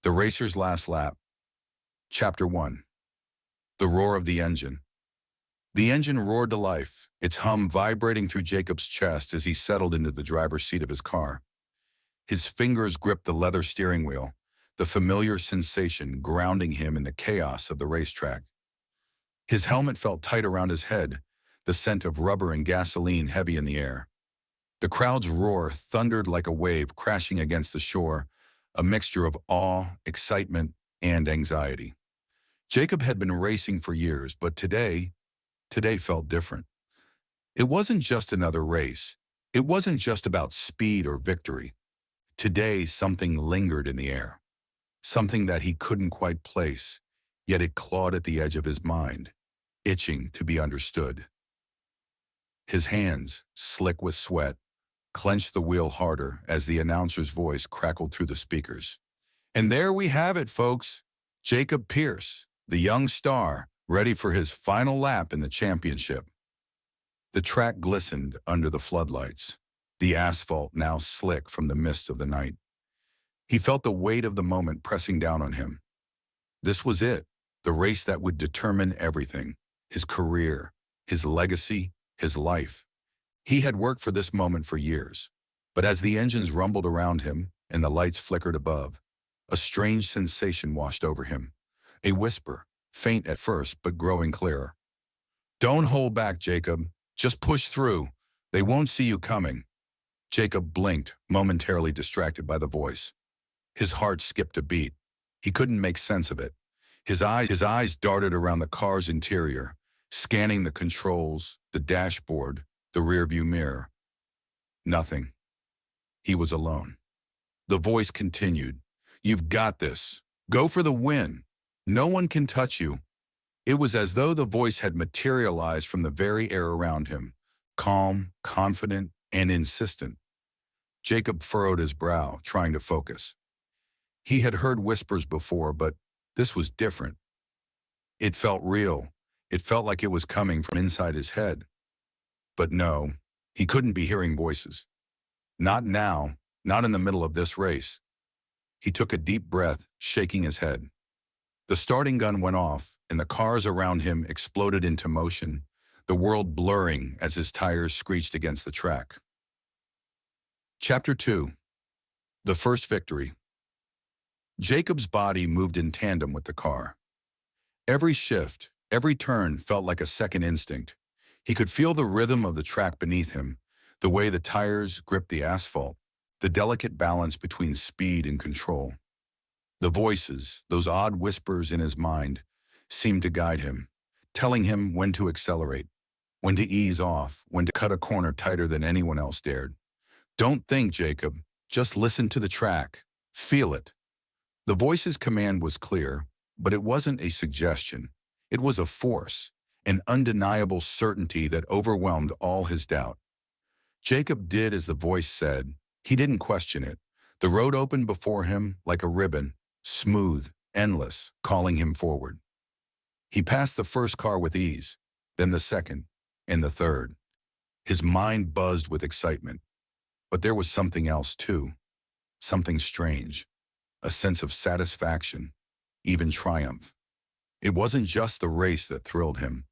The Racer's Last Lap. Chapter 1. The Roar of the Engine. The engine roared to life, its hum vibrating through Jacob's chest as he settled into the driver's seat of his car. His fingers gripped the leather steering wheel, the familiar sensation grounding him in the chaos of the racetrack. His helmet felt tight around his head, the scent of rubber and gasoline heavy in the air. The crowd's roar thundered like a wave crashing against the shore, a mixture of awe, excitement, and anxiety. Jacob had been racing for years, but today felt different. It wasn't just another race. It wasn't just about speed or victory. Today, something lingered in the air. Something that he couldn't quite place, yet it clawed at the edge of his mind, itching to be understood. His hands, slick with sweat, clenched the wheel harder as the announcer's voice crackled through the speakers. And there we have it, folks. Jacob Pierce, the young star, ready for his final lap in the championship. The track glistened under the floodlights, the asphalt now slick from the mist of the night. He felt the weight of the moment pressing down on him. This was it, the race that would determine everything, his career, his legacy, his life. He had worked for this moment for years, but as the engines rumbled around him and the lights flickered above, a strange sensation washed over him. A whisper, faint at first but growing clearer. "Don't hold back, Jacob. Just push through. They won't see you coming." Jacob blinked, momentarily distracted by the voice. His heart skipped a beat. He couldn't make sense of it. His eyes darted around the car's interior, scanning the controls, the dashboard, the rearview mirror. Nothing. He was alone. The voice continued, "You've got this. Go for the win. No one can touch you." It was as though the voice had materialized from the very air around him, calm, confident, and insistent. Jacob furrowed his brow, trying to focus. He had heard whispers before, but this was different. It felt real. It felt like it was coming from inside his head. But no, he couldn't be hearing voices. Not now, not in the middle of this race. He took a deep breath, shaking his head. The starting gun went off, and the cars around him exploded into motion, the world blurring as his tires screeched against the track. Chapter 2. The First Victory. Jacob's body moved in tandem with the car. Every shift, every turn felt like a second instinct. He could feel the rhythm of the track beneath him, the way the tires gripped the asphalt, the delicate balance between speed and control. The voices, those odd whispers in his mind, seemed to guide him, telling him when to accelerate, when to ease off, when to cut a corner tighter than anyone else dared. "Don't think, Jacob. Just listen to the track. Feel it." The voice's command was clear, but it wasn't a suggestion. It was a force, an undeniable certainty that overwhelmed all his doubt. Jacob did as the voice said. He didn't question it. The road opened before him like a ribbon, smooth, endless, calling him forward. He passed the first car with ease, then the second, and the third. His mind buzzed with excitement. But there was something else too, something strange, a sense of satisfaction, even triumph. It wasn't just the race that thrilled him.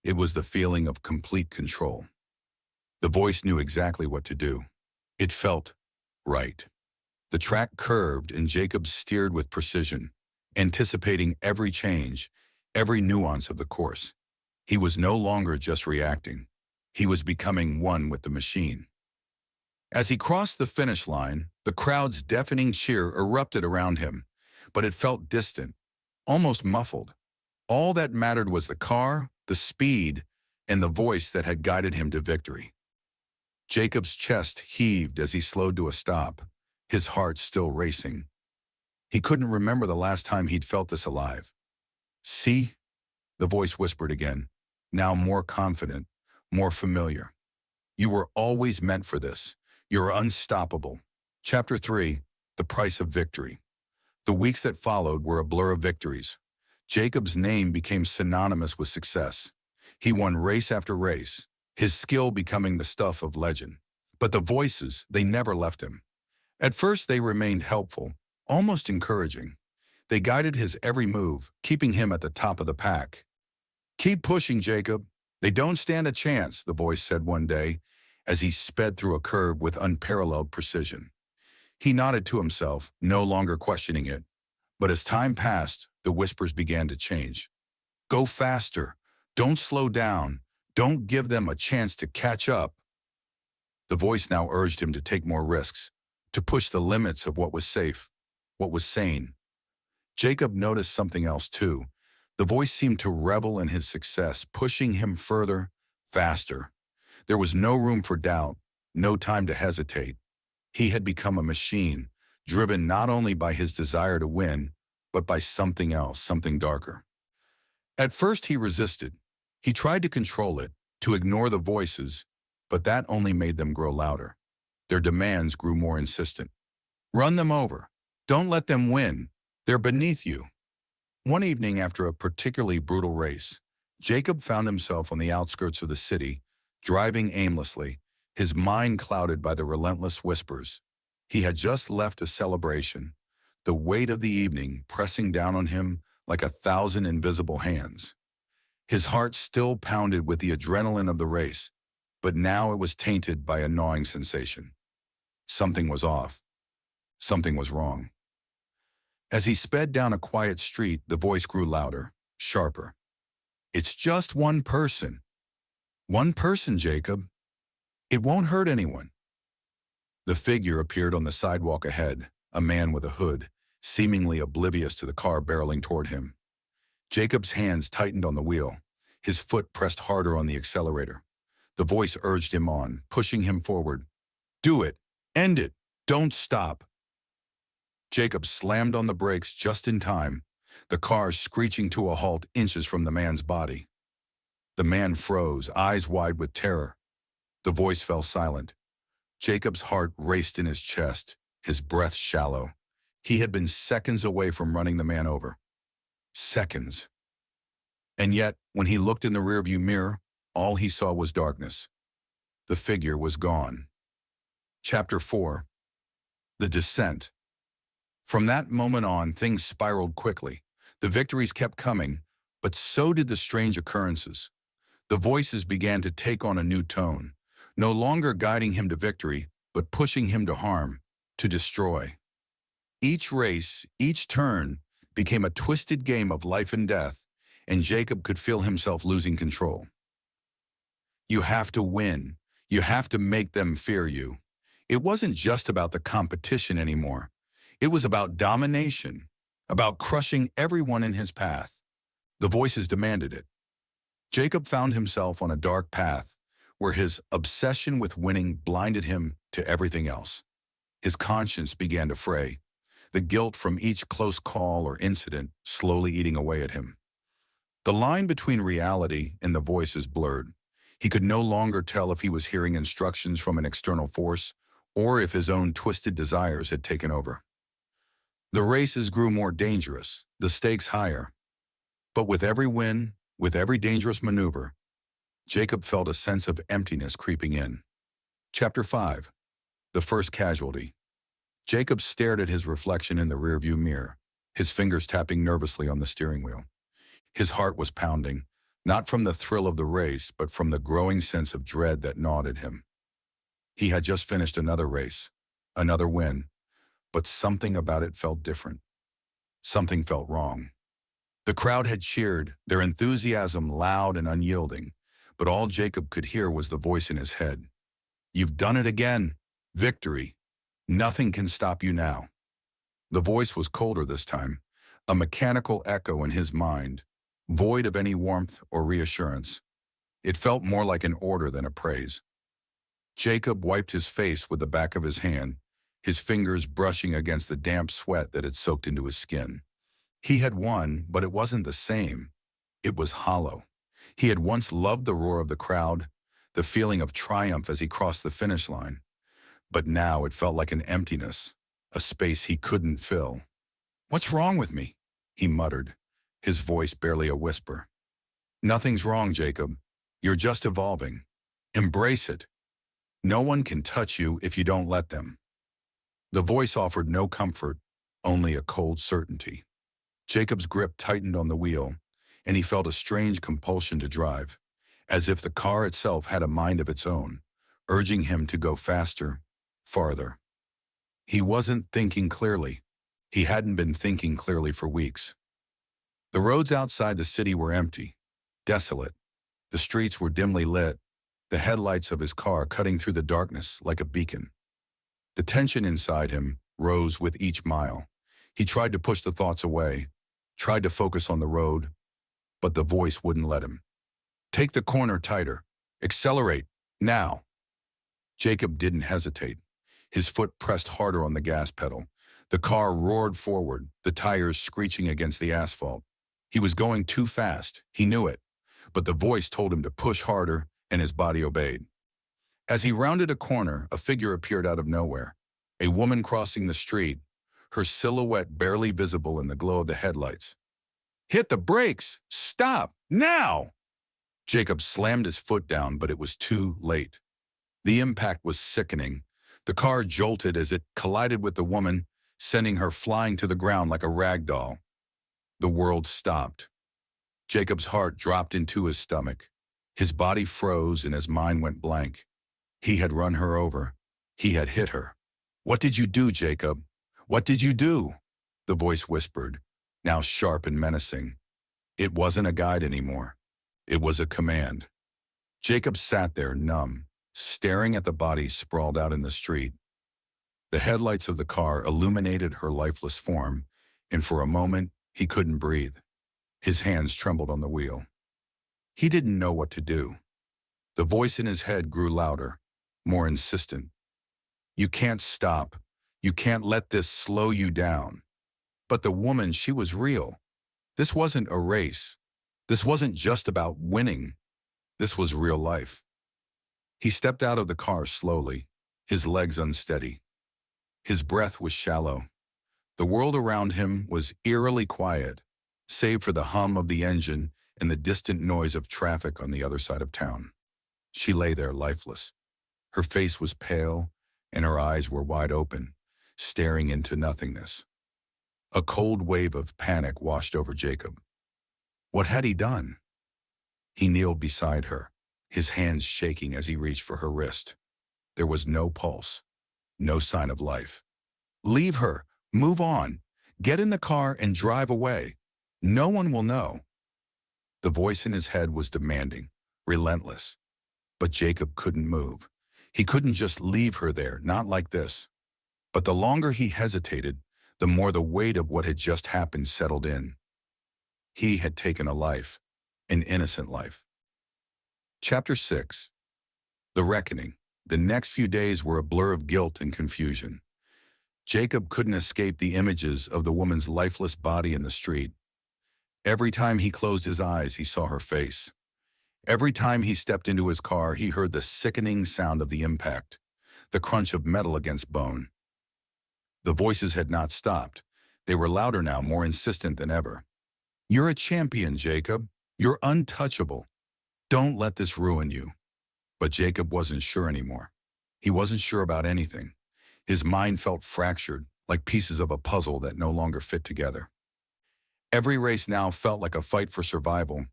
It was the feeling of complete control. The voice knew exactly what to do. It felt right. The track curved and Jacob steered with precision, anticipating every change, every nuance of the course. He was no longer just reacting. He was becoming one with the machine. As he crossed the finish line, the crowd's deafening cheer erupted around him, but it felt distant, almost muffled. All that mattered was the car, the speed, and the voice that had guided him to victory. Jacob's chest heaved as he slowed to a stop, his heart still racing. He couldn't remember the last time he'd felt this alive. "See?" the voice whispered again, now more confident, more familiar. "You were always meant for this. You're unstoppable." Chapter 3. The Price of Victory. The weeks that followed were a blur of victories. Jacob's name became synonymous with success. He won race after race, his skill becoming the stuff of legend. But the voices, they never left him. At first they remained helpful, almost encouraging. They guided his every move, keeping him at the top of the pack. "Keep pushing, Jacob. They don't stand a chance," the voice said one day, as he sped through a curve with unparalleled precision. He nodded to himself, no longer questioning it. But as time passed, the whispers began to change. "Go faster. Don't slow down. Don't give them a chance to catch up." The voice now urged him to take more risks, to push the limits of what was safe, what was sane. Jacob noticed something else too. The voice seemed to revel in his success, pushing him further, faster. There was no room for doubt, no time to hesitate. He had become a machine, driven not only by his desire to win, but by something else, something darker. At first he resisted. He tried to control it, to ignore the voices, but that only made them grow louder. Their demands grew more insistent. "Run them over. Don't let them win. They're beneath you." One evening after a particularly brutal race, Jacob found himself on the outskirts of the city, driving aimlessly, his mind clouded by the relentless whispers. He had just left a celebration, the weight of the evening pressing down on him like 1,000 invisible hands. His heart still pounded with the adrenaline of the race, but now it was tainted by a gnawing sensation. Something was off. Something was wrong. As he sped down a quiet street, the voice grew louder, sharper. "It's just one person. One person, Jacob. It won't hurt anyone." The figure appeared on the sidewalk ahead, a man with a hood, seemingly oblivious to the car barreling toward him. Jacob's hands tightened on the wheel. His foot pressed harder on the accelerator. The voice urged him on, pushing him forward. "Do it. End it. Don't stop." Jacob slammed on the brakes just in time, the car screeching to a halt inches from the man's body. The man froze, eyes wide with terror. The voice fell silent. Jacob's heart raced in his chest, his breath shallow. He had been seconds away from running the man over. Seconds. And yet, when he looked in the rearview mirror, all he saw was darkness. The figure was gone. Chapter 4. The Descent. From that moment on, things spiraled quickly. The victories kept coming, but so did the strange occurrences. The voices began to take on a new tone, no longer guiding him to victory, but pushing him to harm, to destroy. Each race, each turn, became a twisted game of life and death, and Jacob could feel himself losing control. You have to win. You have to make them fear you. It wasn't just about the competition anymore. It was about domination, about crushing everyone in his path. The voices demanded it. Jacob found himself on a dark path where his obsession with winning blinded him to everything else. His conscience began to fray, the guilt from each close call or incident slowly eating away at him. The line between reality and the voices blurred. He could no longer tell if he was hearing instructions from an external force or if his own twisted desires had taken over. The races grew more dangerous, the stakes higher. But with every win, with every dangerous maneuver, Jacob felt a sense of emptiness creeping in. Chapter 5. The First Casualty. Jacob stared at his reflection in the rearview mirror, his fingers tapping nervously on the steering wheel. His heart was pounding, not from the thrill of the race, but from the growing sense of dread that gnawed at him. He had just finished another race, another win, but something about it felt different. Something felt wrong. The crowd had cheered, their enthusiasm loud and unyielding, but all Jacob could hear was the voice in his head. "You've done it again. Victory. Nothing can stop you now." The voice was colder this time, a mechanical echo in his mind, void of any warmth or reassurance. It felt more like an order than a praise. Jacob wiped his face with the back of his hand, his fingers brushing against the damp sweat that had soaked into his skin. He had won, but it wasn't the same. It was hollow. He had once loved the roar of the crowd, the feeling of triumph as he crossed the finish line. But now it felt like an emptiness, a space he couldn't fill. "What's wrong with me?" he muttered, his voice barely a whisper. "Nothing's wrong, Jacob. You're just evolving. Embrace it. No one can touch you if you don't let them." The voice offered no comfort, only a cold certainty. Jacob's grip tightened on the wheel, and he felt a strange compulsion to drive, as if the car itself had a mind of its own, urging him to go faster, farther. He wasn't thinking clearly. He hadn't been thinking clearly for weeks. The roads outside the city were empty, desolate. The streets were dimly lit, the headlights of his car cutting through the darkness like a beacon. The tension inside him rose with each mile. He tried to push the thoughts away, tried to focus on the road, but the voice wouldn't let him. Take the corner tighter. Accelerate, now. Jacob didn't hesitate. His foot pressed harder on the gas pedal. The car roared forward, the tires screeching against the asphalt. He was going too fast, he knew it, but the voice told him to push harder, and his body obeyed. As he rounded a corner, a figure appeared out of nowhere. A woman crossing the street, her silhouette barely visible in the glow of the headlights. Hit the brakes! Stop! Now! Jacob slammed his foot down, but it was too late. The impact was sickening. The car jolted as it collided with the woman, sending her flying to the ground like a rag doll. The world stopped. Jacob's heart dropped into his stomach. His body froze and his mind went blank. He had run her over. He had hit her. What did you do, Jacob? What did you do? The voice whispered, now sharp and menacing. It wasn't a guide anymore. It was a command. Jacob sat there, numb, staring at the body sprawled out in the street. The headlights of the car illuminated her lifeless form, and for a moment, he couldn't breathe. His hands trembled on the wheel. He didn't know what to do. The voice in his head grew louder, more insistent. You can't stop. You can't let this slow you down. But the woman, she was real. This wasn't a race. This wasn't just about winning. This was real life. He stepped out of the car slowly, his legs unsteady. His breath was shallow. The world around him was eerily quiet, save for the hum of the engine and the distant noise of traffic on the other side of town. She lay there lifeless. Her face was pale, and her eyes were wide open, staring into nothingness. A cold wave of panic washed over Jacob. What had he done? He kneeled beside her, his hands shaking as he reached for her wrist. There was no pulse, no sign of life. Leave her. Move on. Get in the car and drive away. No one will know. The voice in his head was demanding, relentless. But Jacob couldn't move. He couldn't just leave her there, not like this. But the longer he hesitated, the more the weight of what had just happened settled in. He had taken a life, an innocent life. Chapter 6. The Reckoning. The next few days were a blur of guilt and confusion. Jacob couldn't escape the images of the woman's lifeless body in the street. Every time he closed his eyes, he saw her face. Every time he stepped into his car, he heard the sickening sound of the impact, the crunch of metal against bone. The voices had not stopped. They were louder now, more insistent than ever. You're a champion, Jacob. You're untouchable. Don't let this ruin you. But Jacob wasn't sure anymore. He wasn't sure about anything. His mind felt fractured, like pieces of a puzzle that no longer fit together. Every race now felt like a fight for survival.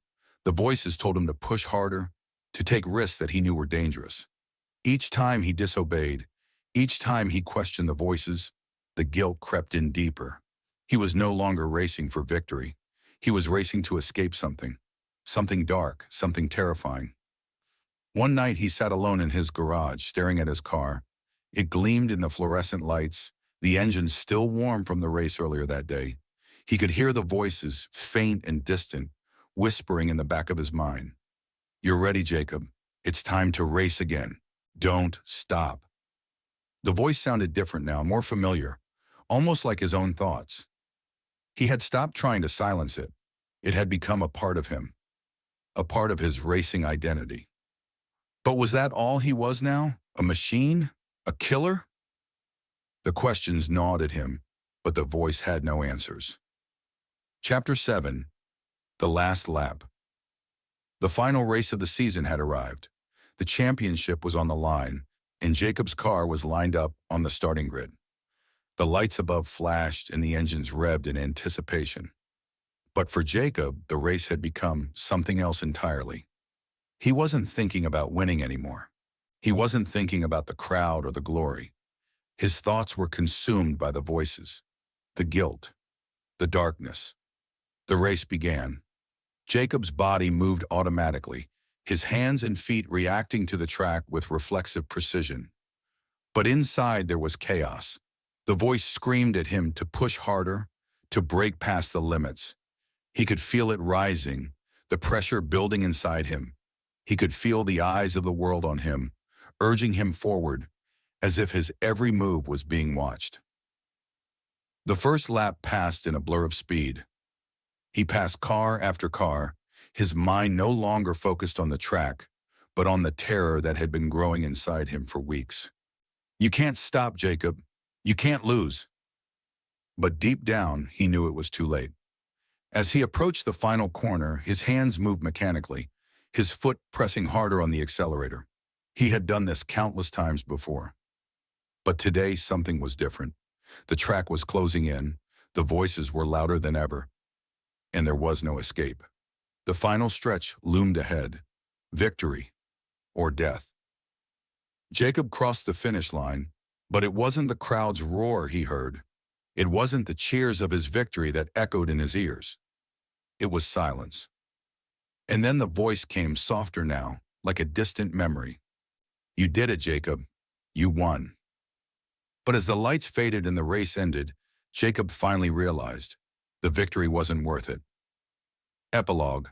The voices told him to push harder, to take risks that he knew were dangerous. Each time he disobeyed, each time he questioned the voices, the guilt crept in deeper. He was no longer racing for victory. He was racing to escape something dark, something terrifying. One night he sat alone in his garage, staring at his car. It gleamed in the fluorescent lights, the engine still warm from the race earlier that day. He could hear the voices, faint and distant, whispering in the back of his mind. You're ready, Jacob. It's time to race again. Don't stop. The voice sounded different now, more familiar, almost like his own thoughts. He had stopped trying to silence it. It had become a part of him, a part of his racing identity. But was that all he was now? A machine? A killer? The questions gnawed at him, but the voice had no answers. Chapter 7. The Last Lap. The final race of the season had arrived. The championship was on the line, and Jacob's car was lined up on the starting grid. The lights above flashed and the engines revved in anticipation. But for Jacob, the race had become something else entirely. He wasn't thinking about winning anymore. He wasn't thinking about the crowd or the glory. His thoughts were consumed by the voices, the guilt, the darkness. The race began. Jacob's body moved automatically, his hands and feet reacting to the track with reflexive precision. But inside there was chaos. The voice screamed at him to push harder, to break past the limits. He could feel it rising, the pressure building inside him. He could feel the eyes of the world on him, urging him forward, as if his every move was being watched. The first lap passed in a blur of speed. He passed car after car, his mind no longer focused on the track, but on the terror that had been growing inside him for weeks. You can't stop, Jacob. You can't lose. But deep down, he knew it was too late. As he approached the final corner, his hands moved mechanically, his foot pressing harder on the accelerator. He had done this countless times before. But today, something was different. The track was closing in, the voices were louder than ever, and there was no escape. The final stretch loomed ahead, victory or death. Jacob crossed the finish line, but it wasn't the crowd's roar he heard. It wasn't the cheers of his victory that echoed in his ears. It was silence. And then the voice came softer now, like a distant memory. You did it, Jacob. You won. But as the lights faded and the race ended, Jacob finally realized the victory wasn't worth it. Epilogue.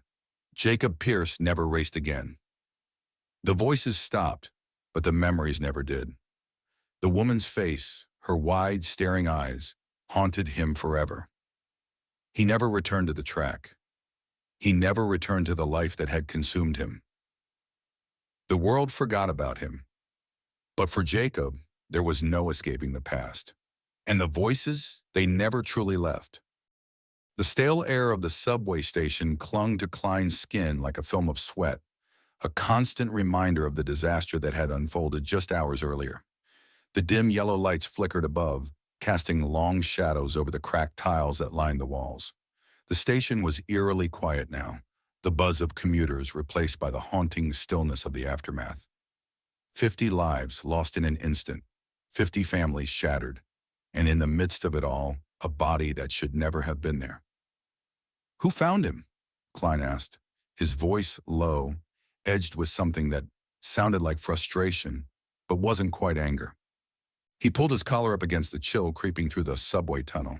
Jacob Pierce never raced again. The voices stopped, but the memories never did. The woman's face, her wide, staring eyes, haunted him forever. He never returned to the track. He never returned to the life that had consumed him. The world forgot about him. But for Jacob, there was no escaping the past. And the voices, they never truly left. The stale air of the subway station clung to Klein's skin like a film of sweat, a constant reminder of the disaster that had unfolded just hours earlier. The dim yellow lights flickered above, casting long shadows over the cracked tiles that lined the walls. The station was eerily quiet now, the buzz of commuters replaced by the haunting stillness of the aftermath. 50 lives lost in an instant, 50 families shattered, and in the midst of it all, a body that should never have been there. Who found him? Klein asked, his voice low, edged with something that sounded like frustration, but wasn't quite anger. He pulled his collar up against the chill creeping through the subway tunnel.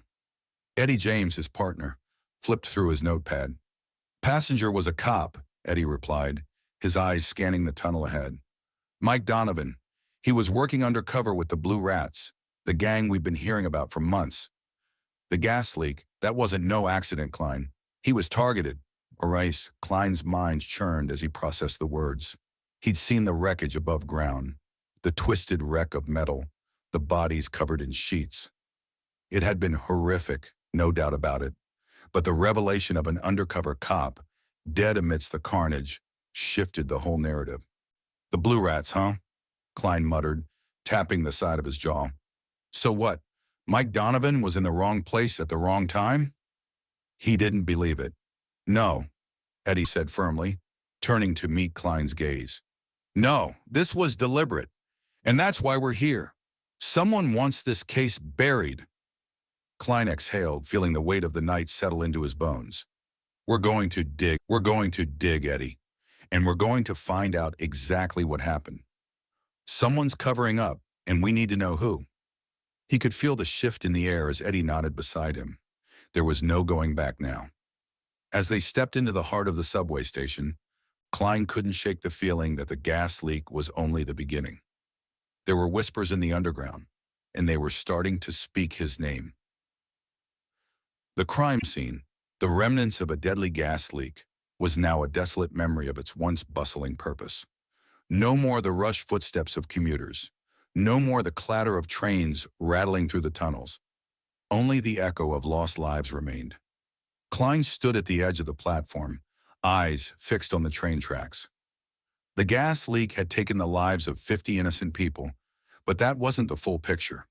Eddie James, his partner, flipped through his notepad. Passenger was a cop, Eddie replied, his eyes scanning the tunnel ahead. Mike Donovan. He was working undercover with the Blue Rats, the gang we've been hearing about for months. The gas leak, that wasn't no accident, Klein. He was targeted. Erase, Klein's mind churned as he processed the words. He'd seen the wreckage above ground, the twisted wreck of metal, the bodies covered in sheets. It had been horrific, no doubt about it, but the revelation of an undercover cop, dead amidst the carnage, shifted the whole narrative. The Blue Rats, huh? Klein muttered, tapping the side of his jaw. So what? Mike Donovan was in the wrong place at the wrong time? He didn't believe it. No, Eddie said firmly, turning to meet Klein's gaze. No, this was deliberate, and that's why we're here. Someone wants this case buried. Klein exhaled, feeling the weight of the night settle into his bones. We're going to dig, Eddie, and we're going to find out exactly what happened. Someone's covering up, and we need to know who. He could feel the shift in the air as Eddie nodded beside him. There was no going back now. As they stepped into the heart of the subway station, Klein couldn't shake the feeling that the gas leak was only the beginning. There were whispers in the underground, and they were starting to speak his name. The crime scene, the remnants of a deadly gas leak, was now a desolate memory of its once bustling purpose. No more the rushed footsteps of commuters. No more the clatter of trains rattling through the tunnels. Only the echo of lost lives remained. Klein stood at the edge of the platform, eyes fixed on the train tracks. The gas leak had taken the lives of 50 innocent people, but that wasn't the full picture.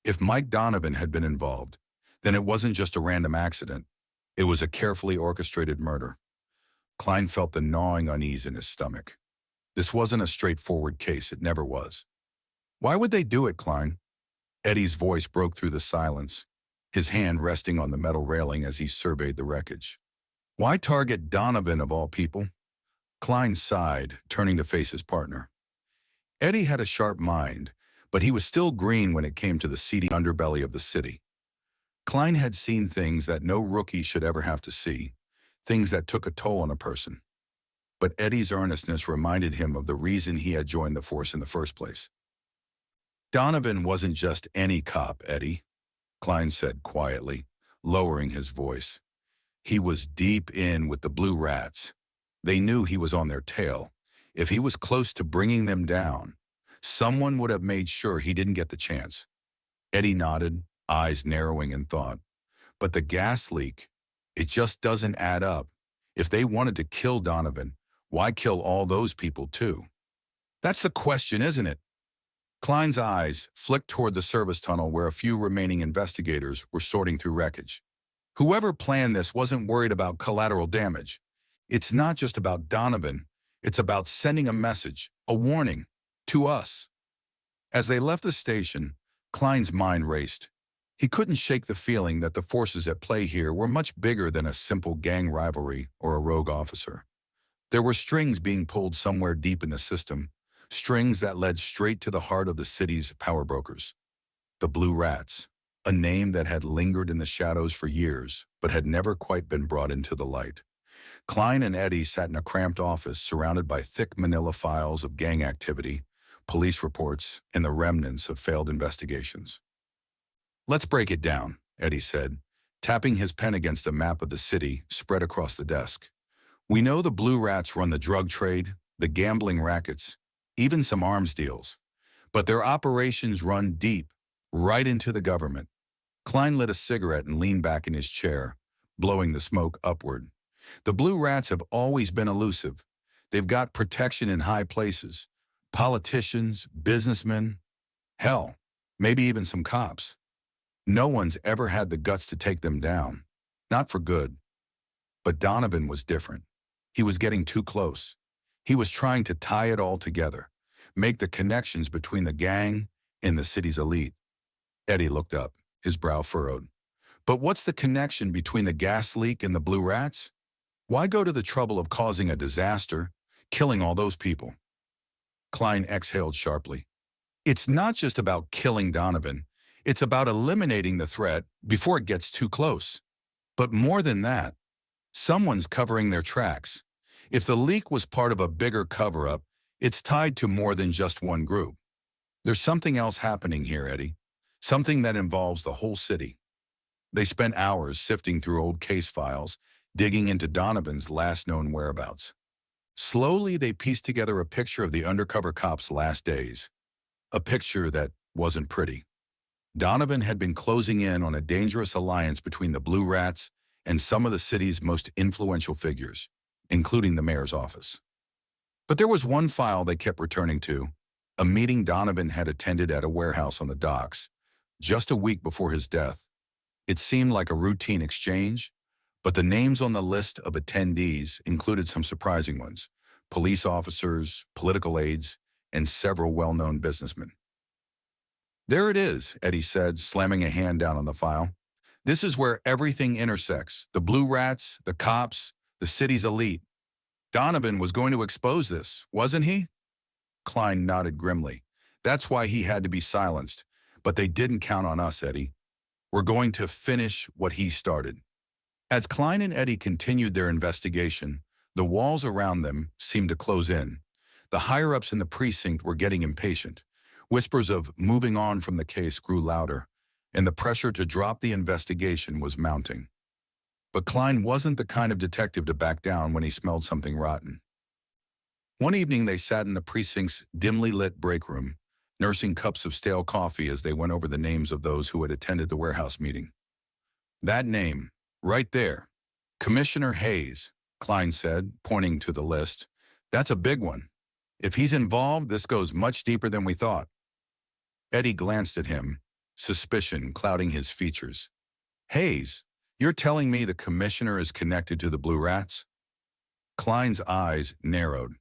If Mike Donovan had been involved, then it wasn't just a random accident. It was a carefully orchestrated murder. Klein felt the gnawing unease in his stomach. This wasn't a straightforward case, it never was. Why would they do it, Klein? Eddie's voice broke through the silence, his hand resting on the metal railing as he surveyed the wreckage. Why target Donovan of all people? Klein sighed, turning to face his partner. Eddie had a sharp mind, but he was still green when it came to the seedy underbelly of the city. Klein had seen things that no rookie should ever have to see, things that took a toll on a person. But Eddie's earnestness reminded him of the reason he had joined the force in the first place. Donovan wasn't just any cop, Eddie, Klein said quietly, lowering his voice. He was deep in with the Blue Rats. They knew he was on their tail. If he was close to bringing them down, someone would have made sure he didn't get the chance. Eddie nodded, eyes narrowing in thought. But the gas leak, it just doesn't add up. If they wanted to kill Donovan, why kill all those people too? That's the question, isn't it? Klein's eyes flicked toward the service tunnel where a few remaining investigators were sorting through wreckage. Whoever planned this wasn't worried about collateral damage. It's not just about Donovan, it's about sending a message, a warning, to us. As they left the station, Klein's mind raced. He couldn't shake the feeling that the forces at play here were much bigger than a simple gang rivalry or a rogue officer. There were strings being pulled somewhere deep in the system, strings that led straight to the heart of the city's power brokers. The Blue Rats, a name that had lingered in the shadows for years, but had never quite been brought into the light. Klein and Eddie sat in a cramped office surrounded by thick manila files of gang activity, police reports, and the remnants of failed investigations. Let's break it down, Eddie said, tapping his pen against a map of the city spread across the desk. We know the Blue Rats run the drug trade, the gambling rackets, even some arms deals. But their operations run deep, right into the government. Klein lit a cigarette and leaned back in his chair, blowing the smoke upward. The Blue Rats have always been elusive. They've got protection in high places. Politicians, businessmen, hell, maybe even some cops. No one's ever had the guts to take them down. Not for good. But Donovan was different. He was getting too close. He was trying to tie it all together, make the connections between the gang and the city's elite. Eddie looked up, his brow furrowed. But what's the connection between the gas leak and the Blue Rats? Why go to the trouble of causing a disaster, killing all those people? Klein exhaled sharply. It's not just about killing Donovan. It's about eliminating the threat before it gets too close. But more than that, someone's covering their tracks. If the leak was part of a bigger cover-up, it's tied to more than just one group. There's something else happening here, Eddie. Something that involves the whole city. They spent hours sifting through old case files, digging into Donovan's last known whereabouts. Slowly, they pieced together a picture of the undercover cop's last days. A picture that wasn't pretty. Donovan had been closing in on a dangerous alliance between the Blue Rats and some of the city's most influential figures, including the mayor's office. But there was one file they kept returning to, a meeting Donovan had attended at a warehouse on the docks, just a week before his death. It seemed like a routine exchange, but the names on the list of attendees included some surprising ones: police officers, political aides, and several well-known businessmen. There it is, Eddie said, slamming a hand down on the file. This is where everything intersects: the Blue Rats, the cops, the city's elite. Donovan was going to expose this, wasn't he? Klein nodded grimly. That's why he had to be silenced. But they didn't count on us, Eddie. We're going to finish what he started. As Klein and Eddie continued their investigation, the walls around them seemed to close in. The higher-ups in the precinct were getting impatient. Whispers of moving on from the case grew louder, and the pressure to drop the investigation was mounting. But Klein wasn't the kind of detective to back down when he smelled something rotten. One evening they sat in the precinct's dimly lit break room, nursing cups of stale coffee as they went over the names of those who had attended the warehouse meeting. That name, right there, Commissioner Hayes, Klein said, pointing to the list. That's a big one. If he's involved, this goes much deeper than we thought. Eddie glanced at him, suspicion clouding his features. Hayes, You're telling me the commissioner is connected to the Blue Rats? Klein's eyes narrowed.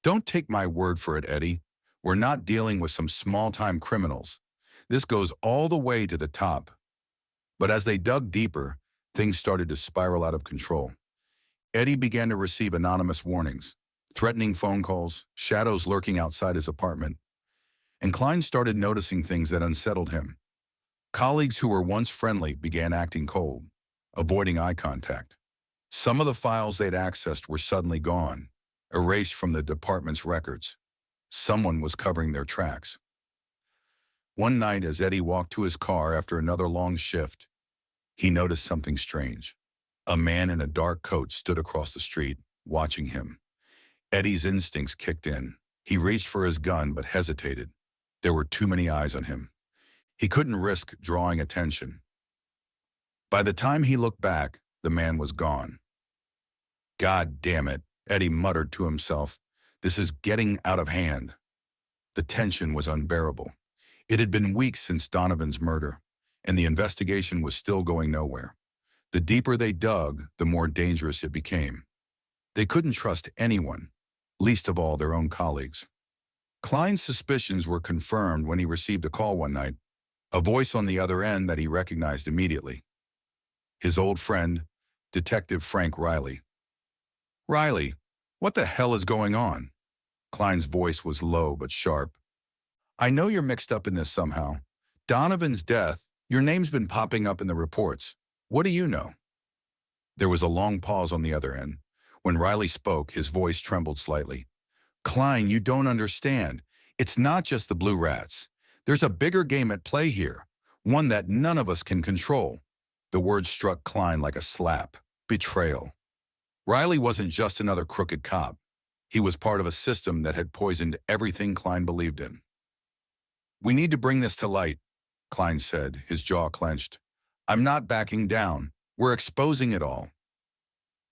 Don't take my word for it, Eddie. We're not dealing with some small-time criminals. This goes all the way to the top. But as they dug deeper, things started to spiral out of control. Eddie began to receive anonymous warnings, threatening phone calls, shadows lurking outside his apartment, and Klein started noticing things that unsettled him. Colleagues who were once friendly began acting cold, avoiding eye contact. Some of the files they'd accessed were suddenly gone, erased from the department's records. Someone was covering their tracks. One night, as Eddie walked to his car after another long shift, he noticed something strange. A man in a dark coat stood across the street, watching him. Eddie's instincts kicked in. He reached for his gun but hesitated. There were too many eyes on him. He couldn't risk drawing attention. By the time he looked back, the man was gone. God damn it, Eddie muttered to himself. This is getting out of hand. The tension was unbearable. It had been weeks since Donovan's murder, and the investigation was still going nowhere. The deeper they dug, the more dangerous it became. They couldn't trust anyone, least of all their own colleagues. Klein's suspicions were confirmed when he received a call one night, a voice on the other end that he recognized immediately. His old friend, Detective Frank Riley. Riley, what the hell is going on? Klein's voice was low but sharp. I know you're mixed up in this somehow. Donovan's death, your name's been popping up in the reports. What do you know? There was a long pause on the other end. When Riley spoke, his voice trembled slightly. Klein, you don't understand. It's not just the Blue Rats. There's a bigger game at play here, one that none of us can control. The word struck Klein like a slap. Betrayal. Riley wasn't just another crooked cop. He was part of a system that had poisoned everything Klein believed in. We need to bring this to light, Klein said, his jaw clenched. I'm not backing down. We're exposing it all.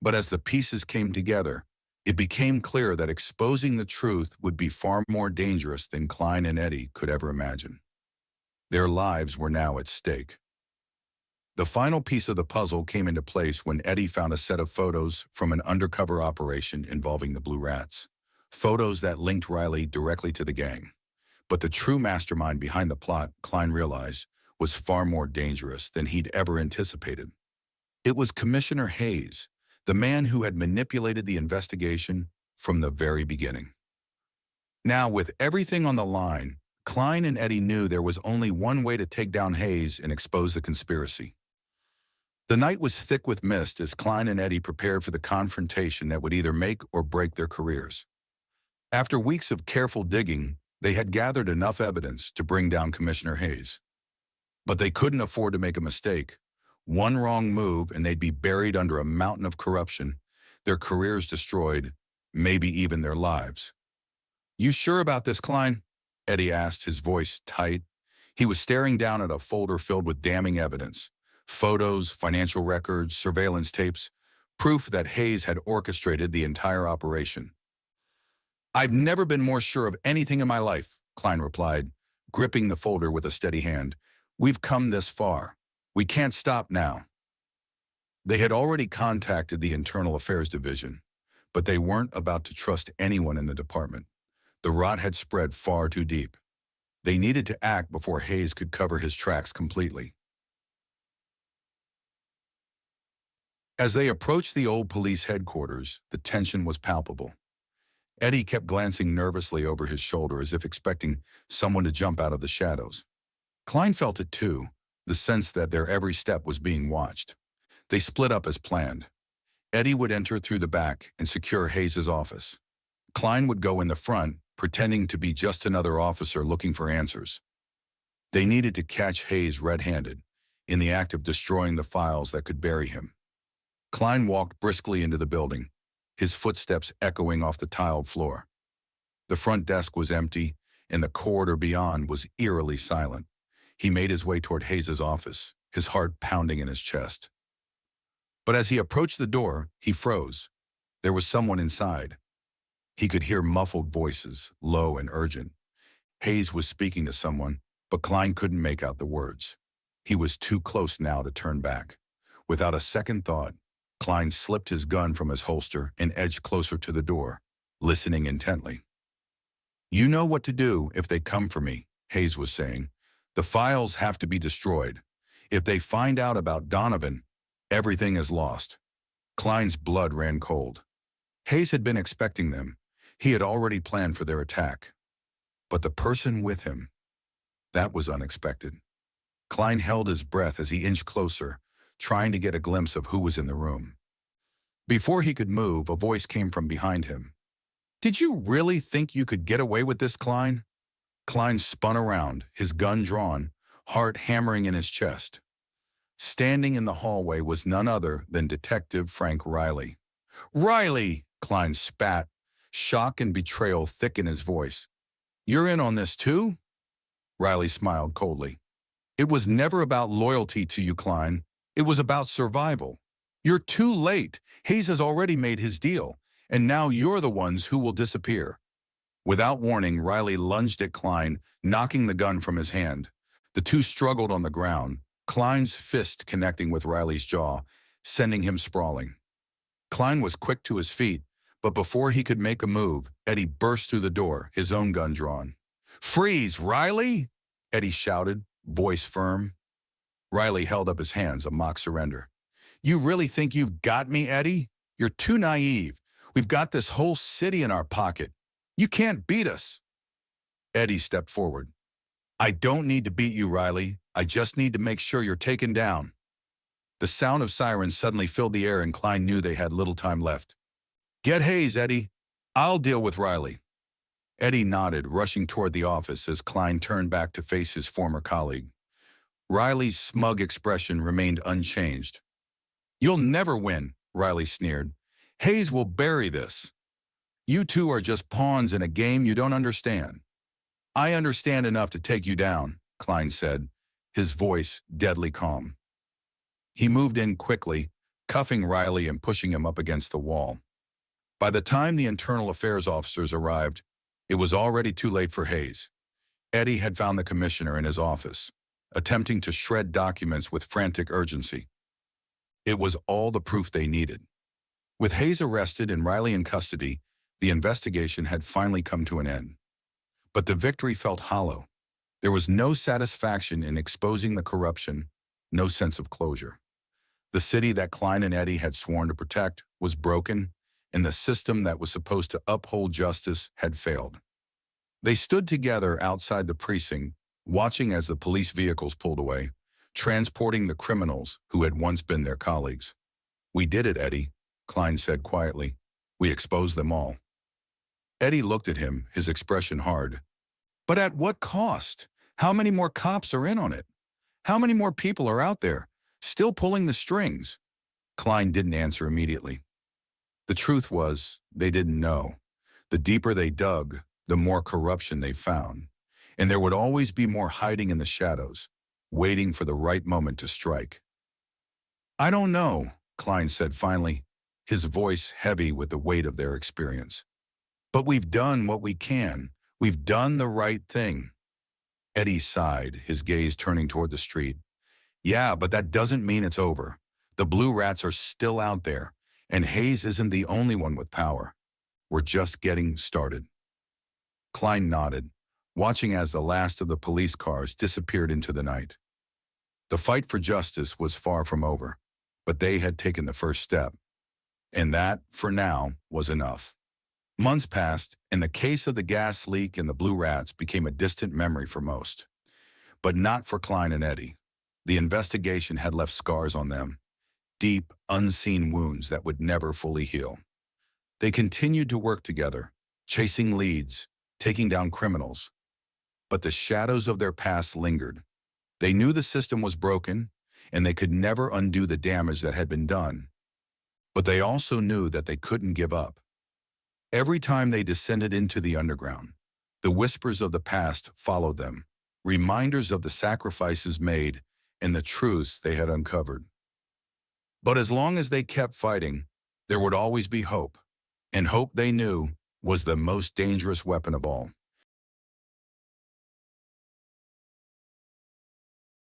But as the pieces came together, it became clear that exposing the truth would be far more dangerous than Klein and Eddie could ever imagine. Their lives were now at stake. The final piece of the puzzle came into place when Eddie found a set of photos from an undercover operation involving the Blue Rats. Photos that linked Riley directly to the gang. But the true mastermind behind the plot, Klein realized, was far more dangerous than he'd ever anticipated. It was Commissioner Hayes, the man who had manipulated the investigation from the very beginning. Now, with everything on the line, Klein and Eddie knew there was only one way to take down Hayes and expose the conspiracy. The night was thick with mist as Klein and Eddie prepared for the confrontation that would either make or break their careers. After weeks of careful digging, they had gathered enough evidence to bring down Commissioner Hayes. But they couldn't afford to make a mistake. One wrong move and they'd be buried under a mountain of corruption, their careers destroyed, maybe even their lives. You sure about this, Klein? Eddie asked, his voice tight. He was staring down at a folder filled with damning evidence. Photos, financial records, surveillance tapes, proof that Hayes had orchestrated the entire operation. I've never been more sure of anything in my life, Klein replied, gripping the folder with a steady hand. We've come this far. We can't stop now. They had already contacted the Internal Affairs Division, but they weren't about to trust anyone in the department. The rot had spread far too deep. They needed to act before Hayes could cover his tracks completely. As they approached the old police headquarters, the tension was palpable. Eddie kept glancing nervously over his shoulder as if expecting someone to jump out of the shadows. Klein felt it too, the sense that their every step was being watched. They split up as planned. Eddie would enter through the back and secure Hayes' office. Klein would go in the front, pretending to be just another officer looking for answers. They needed to catch Hayes red-handed, in the act of destroying the files that could bury him. Klein walked briskly into the building, his footsteps echoing off the tiled floor. The front desk was empty, and the corridor beyond was eerily silent. He made his way toward Hayes' office, his heart pounding in his chest. But as he approached the door, he froze. There was someone inside. He could hear muffled voices, low and urgent. Hayes was speaking to someone, but Klein couldn't make out the words. He was too close now to turn back. Without a second thought, Klein slipped his gun from his holster and edged closer to the door, listening intently. "You know what to do if they come for me," Hayes was saying. "The files have to be destroyed. If they find out about Donovan, everything is lost." Klein's blood ran cold. Hayes had been expecting them. He had already planned for their attack. But the person with him, that was unexpected. Klein held his breath as he inched closer, trying to get a glimpse of who was in the room. Before he could move, a voice came from behind him. "Did you really think you could get away with this, Klein?" Klein spun around, his gun drawn, heart hammering in his chest. Standing in the hallway was none other than Detective Frank Riley. "Riley!" Klein spat, shock and betrayal thick in his voice. "You're in on this too?" Riley smiled coldly. "It was never about loyalty to you, Klein. It was about survival. You're too late. Hayes has already made his deal, and now you're the ones who will disappear." Without warning, Riley lunged at Klein, knocking the gun from his hand. The two struggled on the ground, Klein's fist connecting with Riley's jaw, sending him sprawling. Klein was quick to his feet, but before he could make a move, Eddie burst through the door, his own gun drawn. "Freeze, Riley!" Eddie shouted, voice firm. Riley held up his hands, a mock surrender. "You really think you've got me, Eddie? You're too naive. We've got this whole city in our pocket. You can't beat us." Eddie stepped forward. "I don't need to beat you, Riley. I just need to make sure you're taken down." The sound of sirens suddenly filled the air, and Klein knew they had little time left. "Get Hayes, Eddie. I'll deal with Riley." Eddie nodded, rushing toward the office as Klein turned back to face his former colleague. Riley's smug expression remained unchanged. "You'll never win," Riley sneered. "Hayes will bury this. You two are just pawns in a game you don't understand." "I understand enough to take you down," Klein said, his voice deadly calm. He moved in quickly, cuffing Riley and pushing him up against the wall. By the time the internal affairs officers arrived, it was already too late for Hayes. Eddie had found the commissioner in his office, attempting to shred documents with frantic urgency. It was all the proof they needed. With Hayes arrested and Riley in custody, the investigation had finally come to an end. But the victory felt hollow. There was no satisfaction in exposing the corruption, no sense of closure. The city that Klein and Eddie had sworn to protect was broken, and the system that was supposed to uphold justice had failed. They stood together outside the precinct, watching as the police vehicles pulled away, transporting the criminals who had once been their colleagues. "We did it, Eddie," Klein said quietly. "We exposed them all." Eddie looked at him, his expression hard. "But at what cost? How many more cops are in on it? How many more people are out there, still pulling the strings?" Klein didn't answer immediately. The truth was, they didn't know. The deeper they dug, the more corruption they found. And there would always be more hiding in the shadows, waiting for the right moment to strike. "I don't know," Klein said finally, his voice heavy with the weight of their experience. "But we've done what we can. We've done the right thing." Eddie sighed, his gaze turning toward the street. "Yeah, but that doesn't mean it's over. The blue rats are still out there, and Hayes isn't the only one with power. We're just getting started." Klein nodded, watching as the last of the police cars disappeared into the night. The fight for justice was far from over, but they had taken the first step. And that, for now, was enough. Months passed, and the case of the gas leak and the blue rats became a distant memory for most. But not for Klein and Eddie. The investigation had left scars on them, deep, unseen wounds that would never fully heal. They continued to work together, chasing leads, taking down criminals. But the shadows of their past lingered. They knew the system was broken, and they could never undo the damage that had been done. But they also knew that they couldn't give up. Every time they descended into the underground, the whispers of the past followed them, reminders of the sacrifices made and the truths they had uncovered. But as long as they kept fighting, there would always be hope, and hope, they knew, was the most dangerous weapon of all.